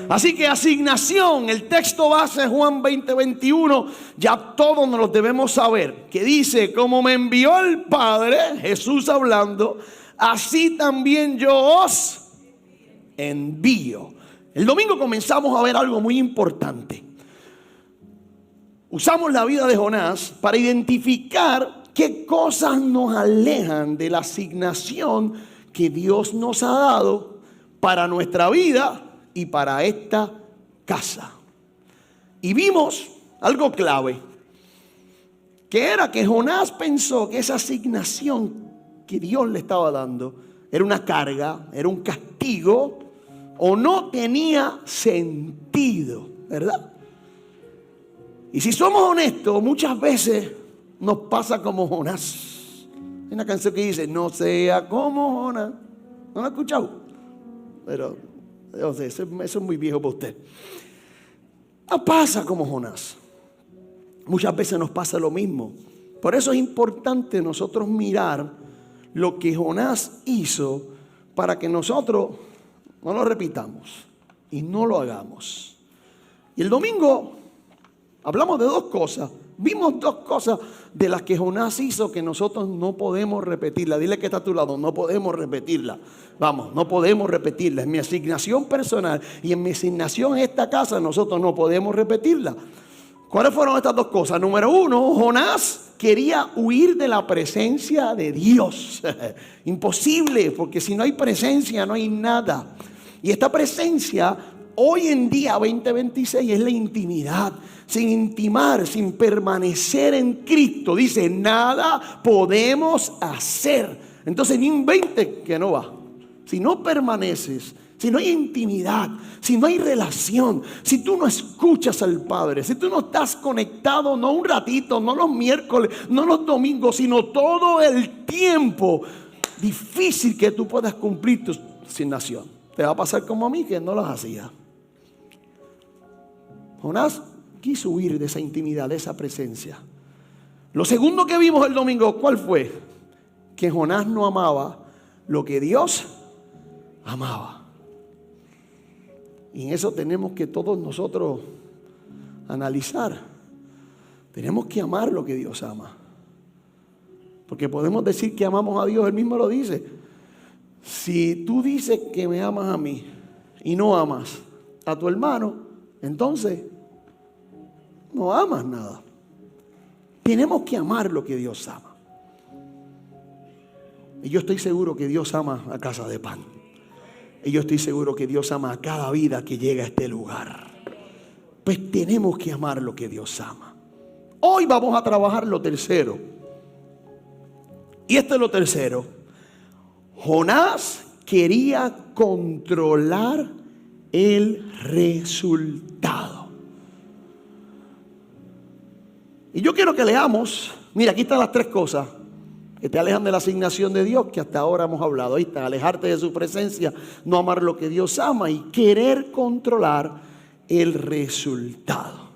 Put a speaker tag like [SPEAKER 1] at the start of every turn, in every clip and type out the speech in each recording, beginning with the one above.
[SPEAKER 1] Así que asignación, el texto base Juan 20:21, ya todos nos lo debemos saber, que dice: como me envió el Padre, Jesús hablando, así también yo os envío. El domingo comenzamos a ver algo muy importante. Usamos la vida de Jonás para identificar qué cosas nos alejan de la asignación que Dios nos ha dado para nuestra vida y para esta casa. Y vimos algo clave, que era que Jonás pensó que esa asignación que Dios le estaba dando era una carga, era un castigo, o no tenía sentido, ¿verdad? Y si somos honestos, muchas veces nos pasa como Jonás. Hay una canción que dice: no sea como Jonás. ¿No la he escuchado? Pero yo sé, eso es muy viejo para usted. No pasa como Jonás. Muchas veces nos pasa lo mismo. Por eso es importante nosotros mirar lo que Jonás hizo, para que nosotros no lo repitamos y no lo hagamos. Y el domingo hablamos de dos cosas. Vimos dos cosas de las que Jonás hizo que nosotros no podemos repetirla. Dile que está a tu lado: no podemos repetirla. Vamos, no podemos repetirla. En mi asignación personal y en mi asignación en esta casa, nosotros no podemos repetirla. ¿Cuáles fueron estas dos cosas? Número uno, Jonás quería huir de la presencia de Dios. Imposible, porque si no hay presencia no hay nada. Y esta presencia hoy en día 2026 es la intimidad. Sin intimar, sin permanecer en Cristo, dice, nada podemos hacer. Entonces ni invente que no va. Si no permaneces, si no hay intimidad, si no hay relación, si tú no escuchas al Padre, si tú no estás conectado, no un ratito, no los miércoles, no los domingos, sino todo el tiempo, difícil que tú puedas cumplir tu asignación. Te va a pasar como a mí, que no las hacía. Jonás quiso huir de esa intimidad, de esa presencia. Lo segundo que vimos el domingo, ¿cuál fue? Que Jonás no amaba lo que Dios amaba. Y en eso tenemos que todos nosotros analizar. Tenemos que amar lo que Dios ama. Porque podemos decir que amamos a Dios, Él mismo lo dice. Si tú dices que me amas a mí y no amas a tu hermano, entonces no amas nada. Tenemos que amar lo que Dios ama. Y yo estoy seguro que Dios ama a Casa de Pan. Y yo estoy seguro que Dios ama a cada vida que llega a este lugar. Pues tenemos que amar lo que Dios ama. Hoy vamos a trabajar lo tercero. Y este es lo tercero. Jonás quería controlar el resultado. Y yo quiero que leamos. Mira, aquí están las tres cosas que te alejan de la asignación de Dios, que hasta ahora hemos hablado. Ahí está: alejarte de su presencia, no amar lo que Dios ama y querer controlar el resultado.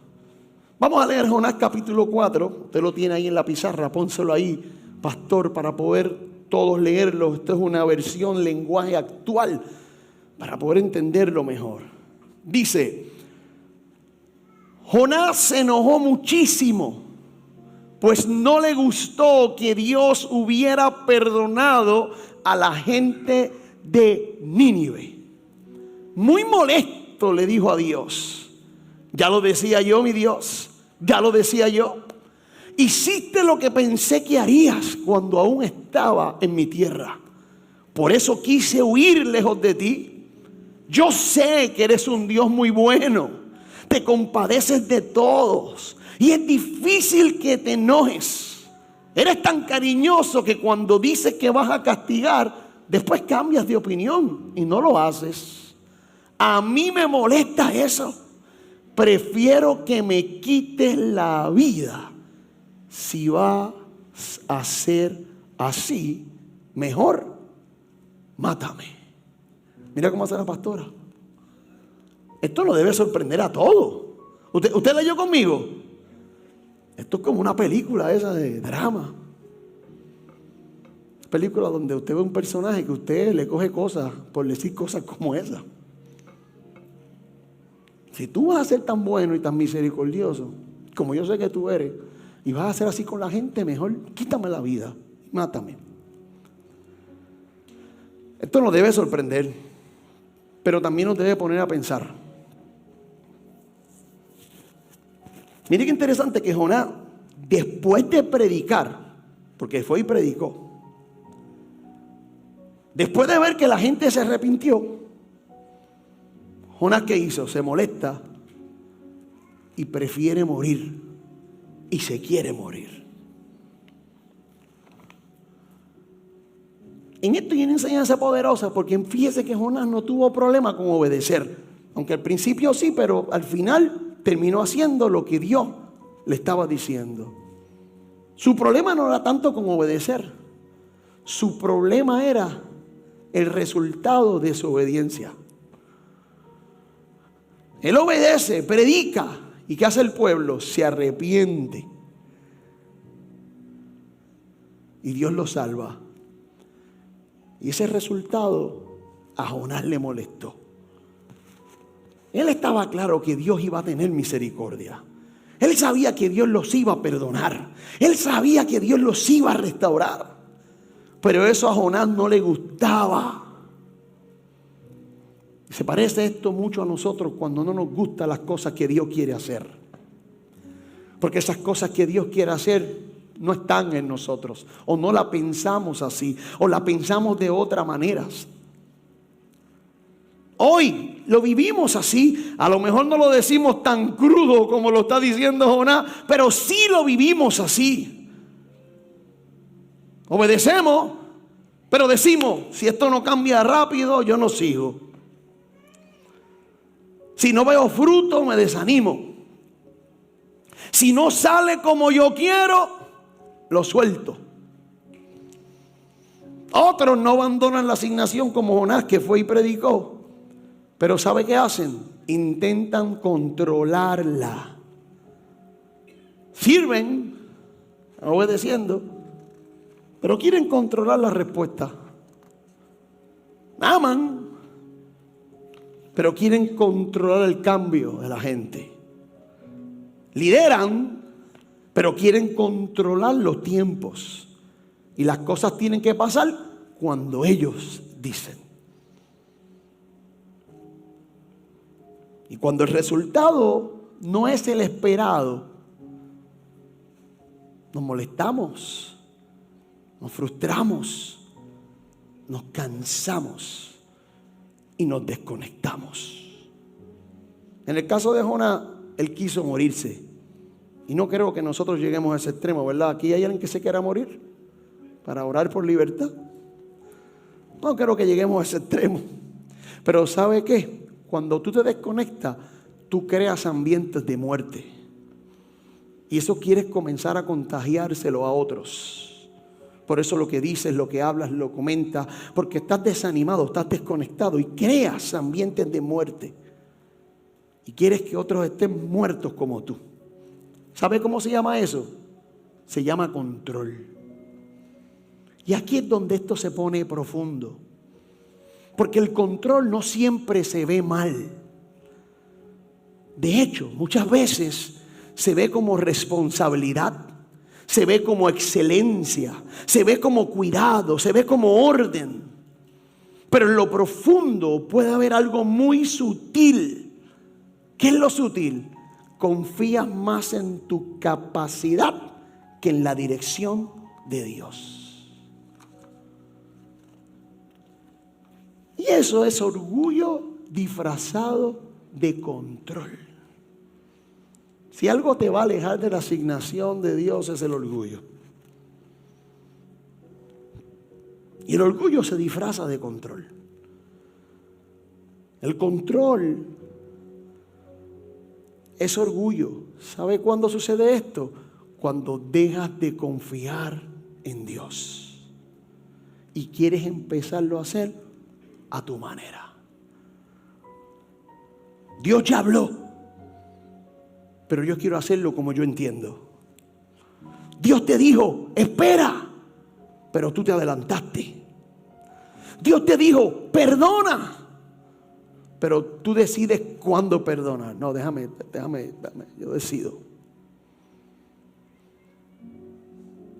[SPEAKER 1] Vamos a leer Jonás capítulo 4. Usted lo tiene ahí en la pizarra, pónselo ahí, pastor, para poder todos leerlo. Esto es una versión lenguaje actual para poder entenderlo mejor. Dice: Jonás se enojó muchísimo, pues no le gustó que Dios hubiera perdonado a la gente de Nínive. Muy molesto le dijo a Dios: ya lo decía yo, mi Dios, ya lo decía yo. Hiciste lo que pensé que harías cuando aún estaba en mi tierra. Por eso quise huir lejos de ti. Yo sé que eres un Dios muy bueno. Te compadeces de todos. Y es difícil que te enojes. Eres tan cariñoso que cuando dices que vas a castigar, después cambias de opinión y no lo haces. A mí me molesta eso. Prefiero que me quites la vida. Si vas a ser así, mejor mátame. Mira cómo hace la pastora. Esto lo debe sorprender a todos. ¿Usted leyó conmigo? Esto es como una película esa de drama. Película donde usted ve un personaje que usted le coge cosas por decir cosas como esa. Si tú vas a ser tan bueno y tan misericordioso, como yo sé que tú eres, y vas a ser así con la gente, mejor quítame la vida, mátame. Esto nos debe sorprender, pero también nos debe poner a pensar. Mire qué interesante que Jonás, después de predicar, porque fue y predicó, después de ver que la gente se arrepintió, Jonás, ¿qué hizo? Se molesta y prefiere morir y se quiere morir. En esto hay una enseñanza poderosa, porque fíjese que Jonás no tuvo problema con obedecer, aunque al principio sí, pero al final terminó haciendo lo que Dios le estaba diciendo. Su problema no era tanto con obedecer, su problema era el resultado de su obediencia. Él obedece, predica, ¿y qué hace el pueblo? Se arrepiente y Dios lo salva. Y ese resultado a Jonás le molestó. Él estaba claro que Dios iba a tener misericordia. Él sabía que Dios los iba a perdonar. Él sabía que Dios los iba a restaurar. Pero eso a Jonás no le gustaba. Se parece esto mucho a nosotros cuando no nos gustan las cosas que Dios quiere hacer. Porque esas cosas que Dios quiere hacer no están en nosotros, o no la pensamos así, o la pensamos de otras maneras. Hoy lo vivimos así. A lo mejor no lo decimos tan crudo como lo está diciendo Jonás, pero sí lo vivimos así. Obedecemos, pero decimos: si esto no cambia rápido, yo no sigo. Si no veo fruto, me desanimo. Si no sale como yo quiero, lo suelto. Otros no abandonan la asignación como Jonás, que fue y predicó. Pero ¿sabe qué hacen? Intentan controlarla. Sirven, obedeciendo, pero quieren controlar la respuesta. Aman, pero quieren controlar el cambio de la gente. Lideran, pero quieren controlar los tiempos. Y las cosas tienen que pasar cuando ellos dicen. Y cuando el resultado no es el esperado, nos molestamos, nos frustramos, nos cansamos y nos desconectamos. En el caso de Jonás, él quiso morirse. Y no creo que nosotros lleguemos a ese extremo, ¿verdad? Aquí hay alguien que se quiera morir para orar por libertad. No creo que lleguemos a ese extremo. Pero ¿sabe qué? Cuando tú te desconectas, tú creas ambientes de muerte. Y eso quieres comenzar a contagiárselo a otros. Por eso lo que dices, lo que hablas, lo comentas, porque estás desanimado, estás desconectado y creas ambientes de muerte. Y quieres que otros estén muertos como tú. ¿Sabe cómo se llama eso? Se llama control. Y aquí es donde esto se pone profundo. Porque el control no siempre se ve mal. De hecho, muchas veces se ve como responsabilidad, se ve como excelencia, se ve como cuidado, se ve como orden. Pero en lo profundo puede haber algo muy sutil. ¿Qué es lo sutil? Confías más en tu capacidad que en la dirección de Dios. Y eso es orgullo disfrazado de control. Si algo te va a alejar de la asignación de Dios, es el orgullo. Y el orgullo se disfraza de control. El control es orgullo. ¿Sabe cuándo sucede esto? Cuando dejas de confiar en Dios y quieres empezarlo a hacer a tu manera. Dios ya habló, pero yo quiero hacerlo como yo entiendo. Dios te dijo, espera, pero tú te adelantaste. Dios te dijo, perdona, pero tú decides cuándo perdonar. No, déjame, yo decido.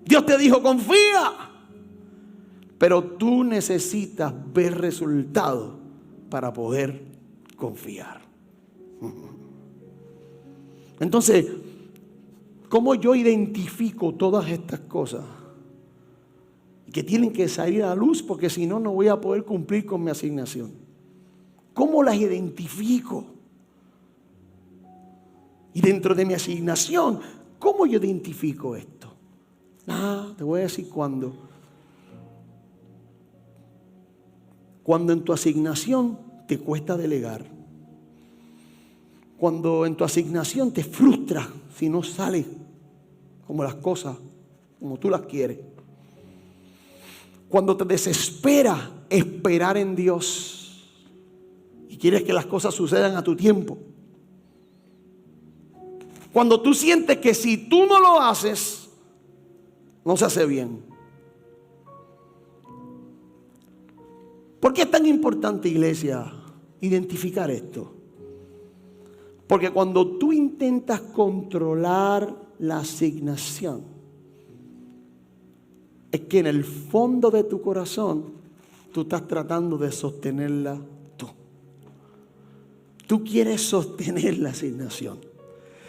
[SPEAKER 1] Dios te dijo, confía, pero tú necesitas ver resultados para poder confiar. Entonces, ¿cómo yo identifico todas estas cosas que tienen que salir a la luz? Porque si no, no voy a poder cumplir con mi asignación. ¿Cómo las identifico? Y dentro de mi asignación, ¿cómo yo identifico esto? Te voy a decir cuándo. Cuando en tu asignación te cuesta delegar. Cuando en tu asignación te frustra si no sale como las cosas, como tú las quieres. Cuando te desespera esperar en Dios y quieres que las cosas sucedan a tu tiempo. Cuando tú sientes que si tú no lo haces, no se hace bien. ¿Por qué es tan importante, iglesia, identificar esto? Porque cuando tú intentas controlar la asignación, es que en el fondo de tu corazón tú estás tratando de sostenerla tú. Tú quieres sostener la asignación.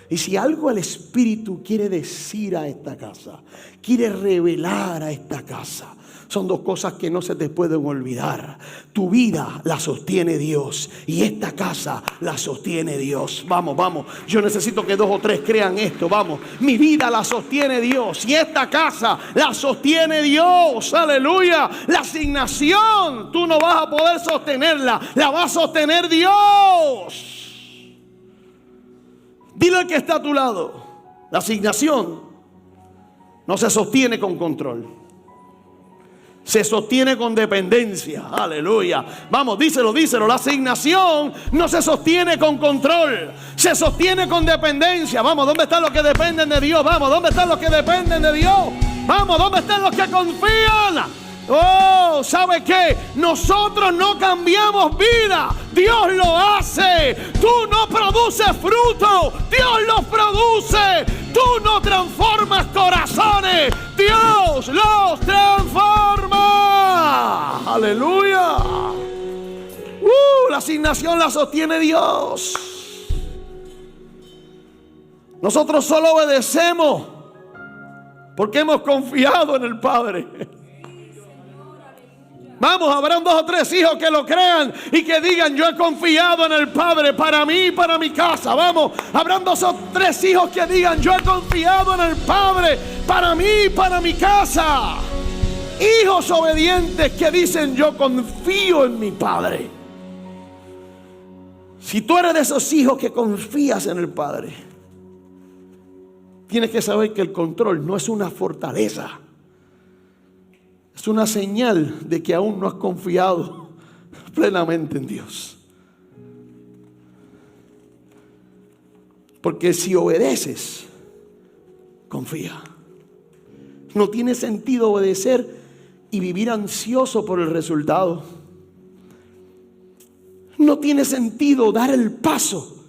[SPEAKER 1] Y si algo el Espíritu quiere decir a esta casa, quiere revelar a esta casa, son dos cosas que no se te pueden olvidar. Tu vida la sostiene Dios y esta casa la sostiene Dios. Vamos, vamos. Yo necesito que 2 o 3 crean esto. Vamos. Mi vida la sostiene Dios y esta casa la sostiene Dios. Aleluya. La asignación tú no vas a poder sostenerla. La va a sostener Dios. Dile al que está a tu lado. La asignación no se sostiene con control. Se sostiene con dependencia. Aleluya. Vamos, díselo. La asignación no se sostiene con control. Se sostiene con dependencia. Vamos, ¿dónde están los que dependen de Dios? Vamos, ¿dónde están los que dependen de Dios? Vamos, ¿dónde están los que confían? Oh, ¿sabe qué? Nosotros no cambiamos vida. Dios lo hace. Tú no produces fruto. Dios los produce. Tú no transformas corazones. Dios los transforma. Aleluya. La asignación la sostiene Dios. Nosotros solo obedecemos porque hemos confiado en el Padre. Vamos, habrán 2 o 3 hijos que lo crean y que digan: yo he confiado en el Padre para mí y para mi casa. Vamos, habrán 2 o 3 hijos que digan: yo he confiado en el Padre para mí y para mi casa. Hijos obedientes que dicen: yo confío en mi Padre. Si tú eres de esos hijos que confías en el Padre, tienes que saber que el control no es una fortaleza. Es una señal de que aún no has confiado plenamente en Dios. Porque si obedeces, confía. No tiene sentido obedecer y vivir ansioso por el resultado. No tiene sentido dar el paso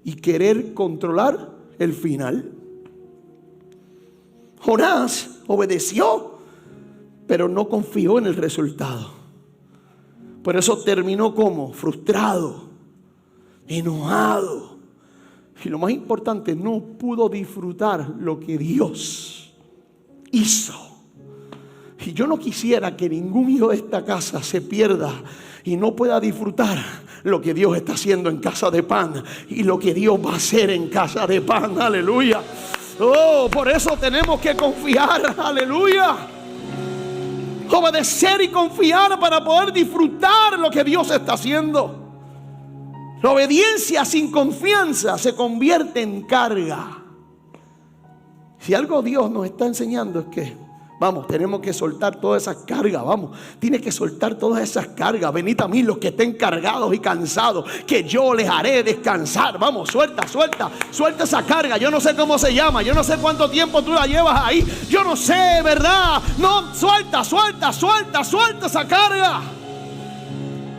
[SPEAKER 1] y querer controlar el final. Jonás obedeció, pero no confió en el resultado. Por eso terminó como frustrado, enojado. Y lo más importante, no pudo disfrutar lo que Dios hizo. Y yo no quisiera que ningún hijo de esta casa se pierda y no pueda disfrutar lo que Dios está haciendo en Casa de Pan y lo que Dios va a hacer en Casa de Pan. Aleluya. Oh, por eso tenemos que confiar. Aleluya. Obedecer y confiar para poder disfrutar lo que Dios está haciendo. La obediencia sin confianza se convierte en carga. Si algo Dios nos está enseñando es que, vamos, tenemos que soltar todas esas cargas. Vamos, tienes que soltar todas esas cargas. Venid a mí los que estén cargados y cansados, que yo les haré descansar. Vamos, suelta esa carga. Yo no sé cómo se llama, yo no sé cuánto tiempo tú la llevas ahí, yo no sé, ¿verdad? No, suelta esa carga.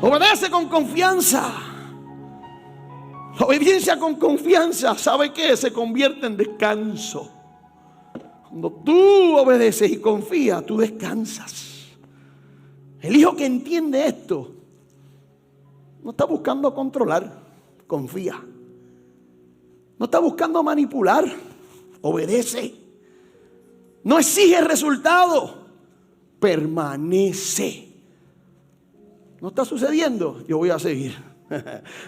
[SPEAKER 1] Obedece con confianza. La obediencia con confianza, ¿sabe qué? Se convierte en descanso. Cuando tú obedeces y confías, tú descansas. El hijo que entiende esto no está buscando controlar, confía. No está buscando manipular, obedece. No exige resultado, permanece. ¿No está sucediendo? Yo voy a seguir.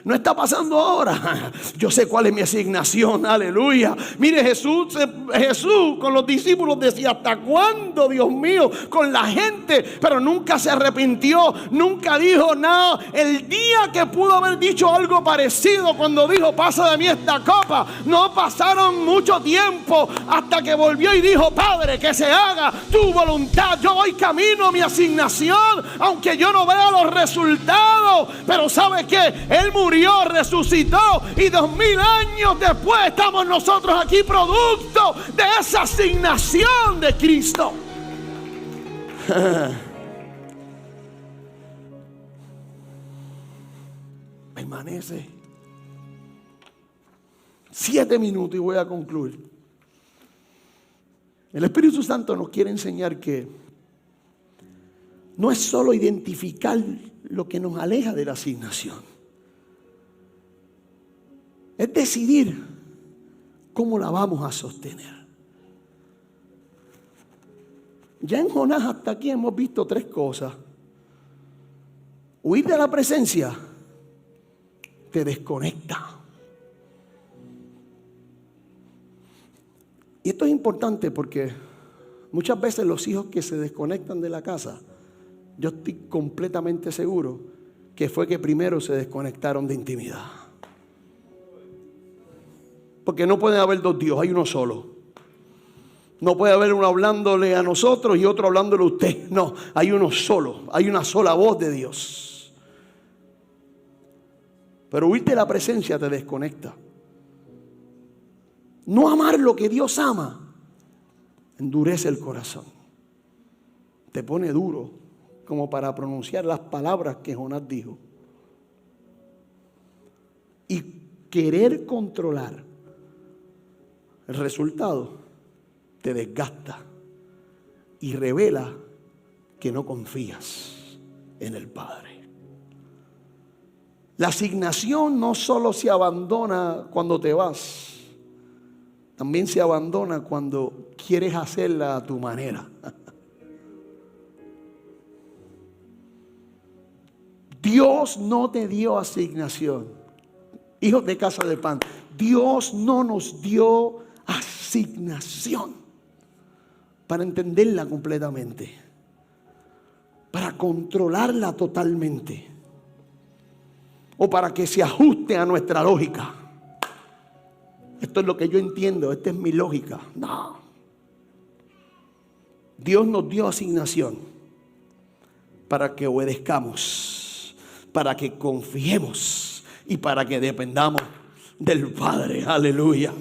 [SPEAKER 1] No está pasando ahora. Yo sé cuál es mi asignación. Aleluya. Mire, Jesús con los discípulos decía: ¿hasta cuándo, Dios mío? Con la gente. Pero nunca se arrepintió. Nunca dijo nada. El día que pudo haber dicho algo parecido, cuando dijo: pasa de mí esta copa, no pasaron mucho tiempo hasta que volvió y dijo: Padre, que se haga tu voluntad. Yo voy camino a mi asignación, aunque yo no vea los resultados. Pero ¿sabe qué? Él murió, resucitó, y 2000 años después estamos nosotros aquí, producto de esa asignación de Cristo. Permanece. 7 minutos y voy a concluir. El Espíritu Santo nos quiere enseñar que no es solo identificar lo que nos aleja de la asignación. Es decidir cómo la vamos a sostener. Ya en Jonás hasta aquí hemos visto 3 cosas. Huir de la presencia te desconecta. Y esto es importante porque muchas veces los hijos que se desconectan de la casa, yo estoy completamente seguro que fue que primero se desconectaron de intimidad. Porque no puede haber 2 Dios, hay uno solo. No puede haber uno hablándole a nosotros y otro hablándole a usted. No, hay uno solo, hay una sola voz de Dios. Pero huir de la presencia te desconecta. No amar lo que Dios ama endurece el corazón. Te pone duro como para pronunciar las palabras que Jonás dijo. Y querer controlar el resultado te desgasta y revela que no confías en el Padre. La asignación no solo se abandona cuando te vas, también se abandona cuando quieres hacerla a tu manera. Dios no te dio asignación. Hijos de Casa de Pan, Dios no nos dio asignación para entenderla completamente, para controlarla totalmente, o para que se ajuste a nuestra lógica. Esto es lo que yo entiendo, esta es mi lógica. No. Dios nos dio asignación para que obedezcamos, para que confiemos y para que dependamos del Padre. Aleluya.